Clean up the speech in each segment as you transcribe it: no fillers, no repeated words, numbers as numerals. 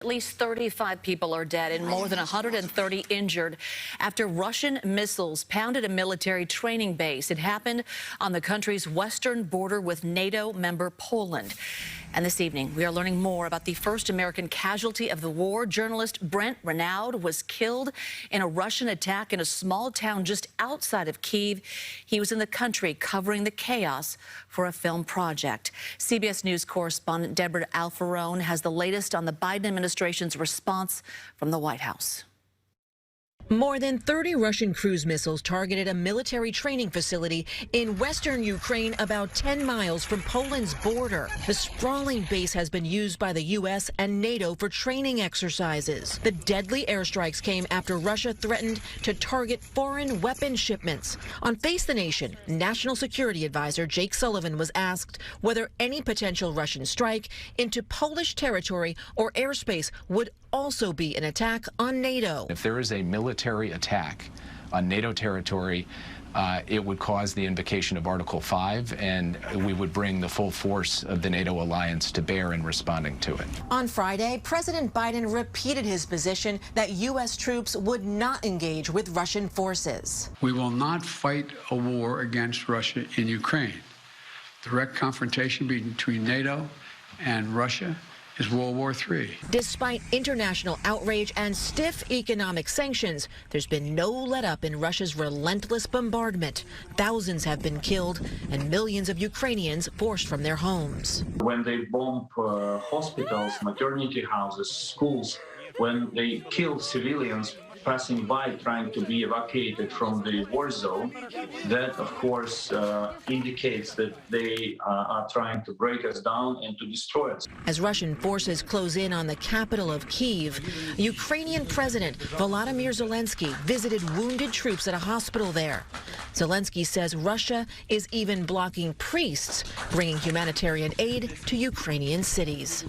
At least 35 people are dead and more than 130 injured after Russian missiles pounded a military training base. It happened on the country's western border with NATO member Poland. And this evening, we are learning more about the first American casualty of the war. Journalist Brent Renaud was killed in a Russian attack in a small town just outside of Kyiv. He was in the country covering the chaos for a film project. CBS News correspondent Debra Alfarone has the latest on the Biden administration's response from the White House. More than 30 Russian cruise missiles targeted a military training facility in western Ukraine about 10 miles from Poland's border. The sprawling base has been used by the U.S. and NATO for training exercises. The deadly airstrikes came after Russia threatened to target foreign weapon shipments. On Face the Nation, National Security Advisor Jake Sullivan was asked whether any potential Russian strike into Polish territory or airspace would also be an attack on NATO. If there is a military attack on NATO territory, it would cause the invocation of Article 5, and we would bring the full force of the NATO alliance to bear in responding to it. On Friday, President Biden repeated his position that U.S. troops would not engage with Russian forces. We will not fight a war against Russia in Ukraine. Direct confrontation between NATO and Russia is World War III. Despite international outrage and stiff economic sanctions, there's been no let-up in Russia's relentless bombardment. Thousands have been killed and millions of Ukrainians forced from their homes. When they bomb hospitals, maternity houses, schools, when they kill civilians passing by trying to be evacuated from the war zone, that of course indicates that they are trying to break us down and to destroy us. As Russian forces close in on the capital of Kyiv, Ukrainian President Volodymyr Zelensky visited wounded troops at a hospital there. Zelensky says Russia is even blocking priests bringing humanitarian aid to Ukrainian cities.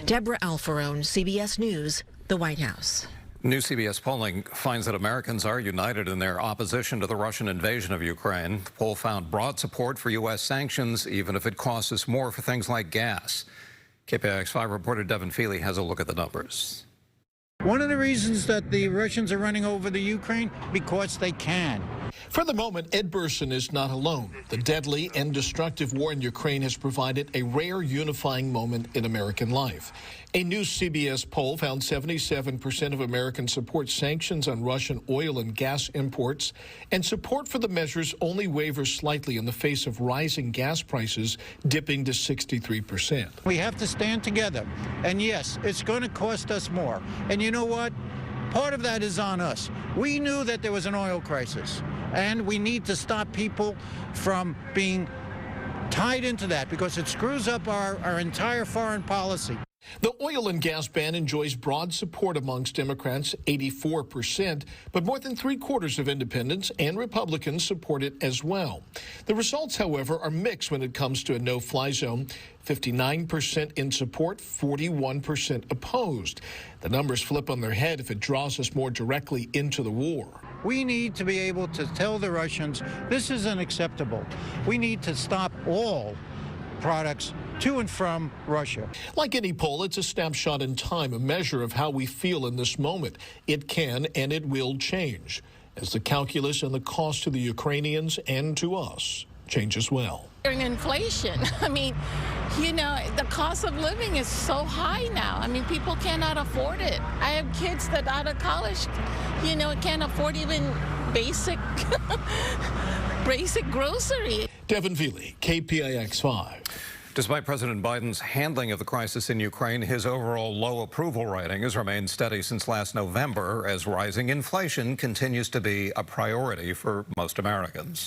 Debra Alfarone, CBS News, the White House. New CBS polling finds that Americans are united in their opposition to the Russian invasion of Ukraine. The poll found broad support for U.S. sanctions, even if it costs us more for things like gas. KPIX5 reporter Devin Fehely has a look at the numbers. One of the reasons that the Russians are running over the Ukraine, because they can. For the moment, Ed Burson is not alone. The deadly and destructive war in Ukraine has provided a rare unifying moment in American life. A new CBS poll found 77% of Americans support sanctions on Russian oil and gas imports, and support for the measures only wavers slightly in the face of rising gas prices, dipping to 63%. We have to stand together. And yes, it's going to cost us more. And you know what? Part of that is on us. We knew that there was an oil crisis, and we need to stop people from being tied into that because it screws up our entire foreign policy. The oil and gas ban enjoys broad support amongst Democrats, 84%, but more than three-quarters of independents and Republicans support it as well. The results, however, are mixed when it comes to a no-fly zone. 59% in support, 41% opposed. The numbers flip on their head if it draws us more directly into the war. We need to be able to tell the Russians this is unacceptable. We need to stop all products to and from Russia. Like any poll, it's a snapshot in time, a measure of how we feel in this moment. It can and it will change as the calculus and the cost to the Ukrainians and to us change as well. Inflation. I mean, you know, the cost of living is so high now. I mean, people cannot afford it. I have kids that out of college, you know, can't afford even basic grocery. Devin Fehely, KPIX5. Despite President Biden's handling of the crisis in Ukraine, his overall low approval rating has remained steady since last November as rising inflation continues to be a priority for most Americans.